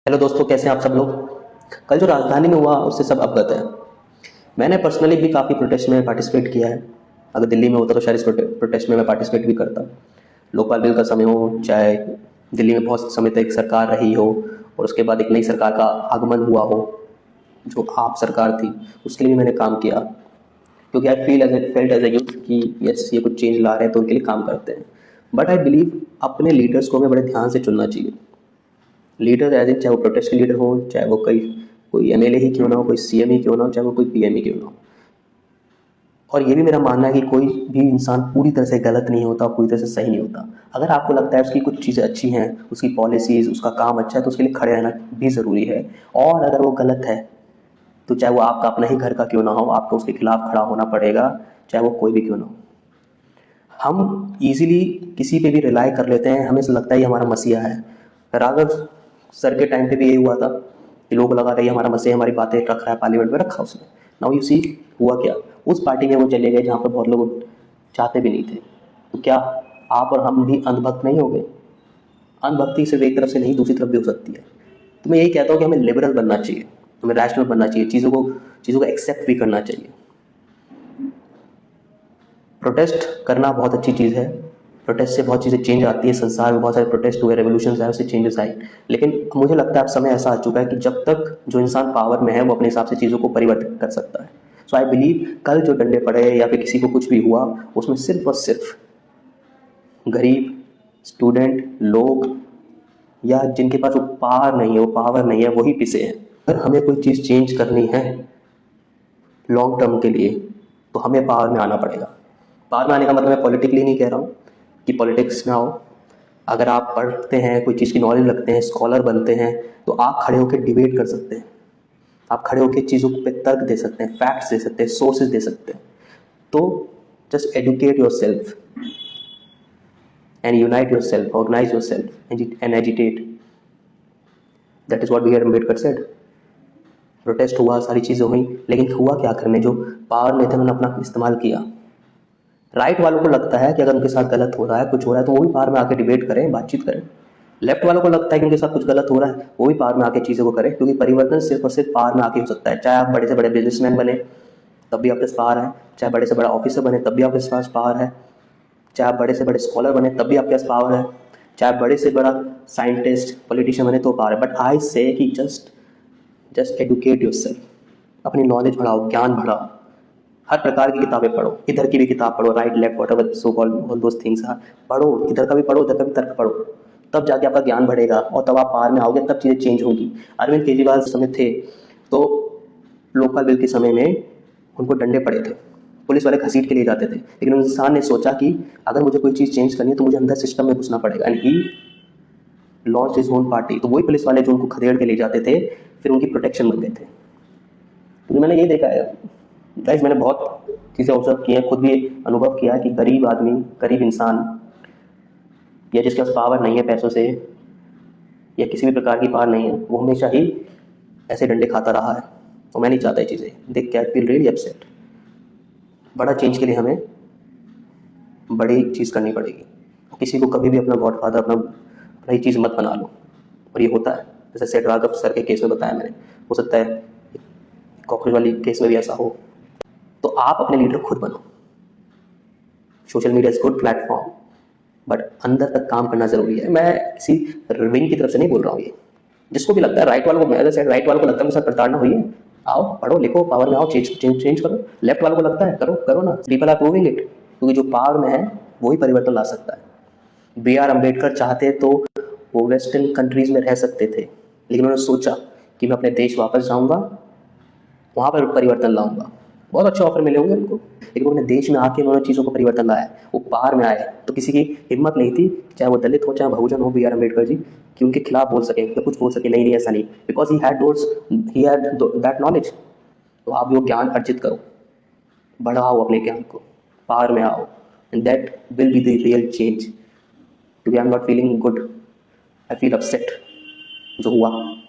Hello दोस्तों, कैसे हैं आप सब लोग। कल जो राजधानी में हुआ उससे सब अवगत है। मैंने पर्सनली भी काफ़ी प्रोटेस्ट में पार्टिसिपेट किया है। अगर दिल्ली में होता तो शायद इस प्रोटेस्ट में मैं पार्टिसिपेट भी करता। लोकपाल बिल का समय हो, चाहे दिल्ली में बहुत समय तक सरकार रही हो और उसके बाद एक नई सरकार का आगमन हुआ हो, जो आप सरकार थी, उसके लिए भी मैंने काम किया। क्योंकि I felt as a youth कि यस, ये कुछ चेंज ला रहे हैं तो उनके लिए काम करते हैं। बट आई बिलीव अपने लीडर्स को हमें बड़े ध्यान से चुनना चाहिए। लीडर एज इन, चाहे वो प्रोटेस्ट के लीडर हो, चाहे वो कोई एमएलए ही क्यों ना हो, कोई सीएम ही क्यों ना हो, चाहे वो कोई पीएम ही क्यों ना हो। और ये भी मेरा मानना है कि कोई भी इंसान पूरी तरह से गलत नहीं होता, पूरी तरह से सही नहीं होता। अगर आपको लगता है उसकी कुछ चीज़ें अच्छी हैं, उसकी पॉलिसीज़, उसका काम अच्छा है, तो उसके लिए खड़े रहना भी ज़रूरी है। और अगर वो गलत है तो चाहे वो आपका अपना ही घर का क्यों ना हो, आपको उसके खिलाफ खड़ा होना पड़ेगा, चाहे वो कोई भी क्यों ना हो। हम इजीली किसी पे भी रिलाई कर लेते हैं, हमें लगता है ये हमारा मसीहा है। राघव सर के टाइम पे भी यही हुआ था कि लोग लगा रहे हमारा मसीहा, हमारी बातें रख रहा है, पार्लियामेंट में रखा उसने। नाउ यू सी हुआ क्या, उस पार्टी में वो चले गए जहाँ पर बहुत लोग चाहते भी नहीं थे। तो क्या आप और हम भी अंधभक्त नहीं हो गए? अंधभक्ति सिर्फ एक तरफ से नहीं, दूसरी तरफ भी हो सकती है। तो मैं यही कहता हूँ कि हमें लिबरल बनना चाहिए, हमें रैशनल बनना चाहिए, चीज़ों को एक्सेप्ट भी करना चाहिए। प्रोटेस्ट करना बहुत अच्छी चीज़ है। प्रोटेस्ट से बहुत चीज़ें चेंज आती है, संसार में बहुत सारे प्रोटेस्ट हुए, रेवोल्यूशन आए, उससे चेंजेस आई। लेकिन मुझे लगता है अब समय ऐसा आ चुका है कि जब तक जो इंसान पावर में है वो अपने हिसाब से चीज़ों को परिवर्तित कर सकता है। सो आई बिलीव कल जो डंडे पड़े या फिर किसी को कुछ भी हुआ, उसमें सिर्फ और सिर्फ गरीब, स्टूडेंट, लोग या जिनके पास वो पावर नहीं है, वही पिसे हैं। अगर हमें कोई चीज़ चेंज करनी है लॉन्ग टर्म के लिए, तो हमें पावर में आना पड़ेगा। पावर में आने का मतलब मैं पॉलिटिकली नहीं कह रहा हूँ कि पॉलिटिक्स में आओ। अगर आप पढ़ते हैं, कोई चीज़ की नॉलेज रखते हैं, स्कॉलर बनते हैं, तो आप खड़े होकर डिबेट कर सकते हैं। आप खड़े होकर चीज़ों पे तर्क दे सकते हैं, फैक्ट्स दे सकते हैं, सोर्सेज दे सकते हैं। तो just educate yourself and unite yourself, organise yourself and agitate. That is what B R Ambedkar said. Protest हुआ, सारी चीज़ें हुई, लेकिन हुआ क्या आखिर में? जो पावर में थे उन्होंने अपना इस्तेमाल किया। राइट वालों को लगता है कि अगर उनके साथ गलत हो रहा है, कुछ हो रहा है, तो वो भी पावर में आके डिबेट करें, बातचीत करें। लेफ्ट वालों को लगता है कि उनके साथ कुछ गलत हो रहा है, वो भी पावर में आके चीज़ों को करें, क्योंकि परिवर्तन सिर्फ और सिर्फ पावर में आके हो सकता है। चाहे आप बड़े से बड़े बिजनेसमैन बने तब भी आपके पास पावर है, चाहे बड़े से बड़ा ऑफिसर बने तब भी आपके पास पावर है, चाहे आप बड़े से बड़े स्कॉलर बने तब भी आपके पास पावर है, चाहे बड़े से बड़ा साइंटिस्ट, पॉलिटिशियन बने तो पावर है। बट आई से कि जस्ट एडुकेट योर सेल्फ, अपनी नॉलेज बढ़ाओ, ज्ञान बढ़ाओ, हर प्रकार की किताबें पढ़ो, इधर की भी किताब पढ़ो, right left whatever so called all those things are, पढ़ो, इधर का भी पढ़ो, उधर का भी तर्क पढ़ो। तब जाके आपका ज्ञान बढ़ेगा और तब आप पावर में आओगे, तब चीज़ें चेंज होंगी। अरविंद केजरीवाल समय थे तो लोकपाल बिल के समय में उनको डंडे पड़े थे, पुलिस वाले घसीट के लिए जाते थे, लेकिन उस इंसान ने सोचा कि अगर मुझे कोई चीज़ चेंज करनी है तो मुझे अंदर सिस्टम में घुसना पड़ेगा, and he launch his own party. तो वही पुलिस वाले जो उनको खदेड़ के ले जाते थे, फिर उनकी प्रोटेक्शन बन गए थे। तो मैंने यही देखा है गाइस, मैंने बहुत चीज़ें ऑब्जर्व की हैं, खुद भी अनुभव किया है कि गरीब आदमी, गरीब इंसान, या जिसके पास पावर नहीं है पैसों से, या किसी भी प्रकार की पावर नहीं है, वो हमेशा ही ऐसे डंडे खाता रहा है। और मैं नहीं चाहता ये चीज़ें देख के, आई फील रियली अपसेट। बड़ा चेंज के लिए हमें बड़ी चीज़ करनी पड़ेगी। किसी को कभी भी अपना गॉडफादर, अपना ही चीज़ मत बना लो। और ये होता है, जैसे सेठ राघव सर के केस में बताया मैंने, हो सकता है कॉकरोच वाली केस में भी ऐसा हो। तो आप अपने लीडर खुद बनो। Social media is good platform, but अंदर तक काम करना जरूरी है। मैं किसी विंग की तरफ से नहीं बोल रहा हूँ ये। जिसको भी लगता है, राइट वालों को, मैं जैसे राइट वालों को लगता है मुझे प्रताड़ना हुई है, आओ पढ़ो लिखो, पावर में आओ, चेंज करो। लेफ्ट वालों को लगता है करो करो ना, पीपल आर प्रूविंग इट, क्योंकि जो पावर में है वही परिवर्तन ला सकता है। बी आर अम्बेडकर चाहते तो वो वेस्टर्न कंट्रीज में रह सकते थे, लेकिन उन्होंने सोचा कि मैं अपने देश वापस जाऊंगा, वहाँ पर परिवर्तन लाऊंगा। बहुत अच्छे ऑफर मिले होंगे उनको, लेकिन वो अपने देश में आके उन्होंने चीज़ों को परिवर्तन लाया। वो पार में आए तो किसी की हिम्मत नहीं थी, चाहे वो दलित हो, चाहे बहुजन हो, बी आर अम्बेडकर जी, कि उनके खिलाफ बोल सके या कुछ बोल सके, नहीं नहीं ऐसा नहीं, because he had that knowledge. तो आप वो ज्ञान अर्जित करो, बढ़ाओ अपने ज्ञान को, पार में आओ, and that will be the real change. To be I am not feeling good, I feel upset जो हुआ।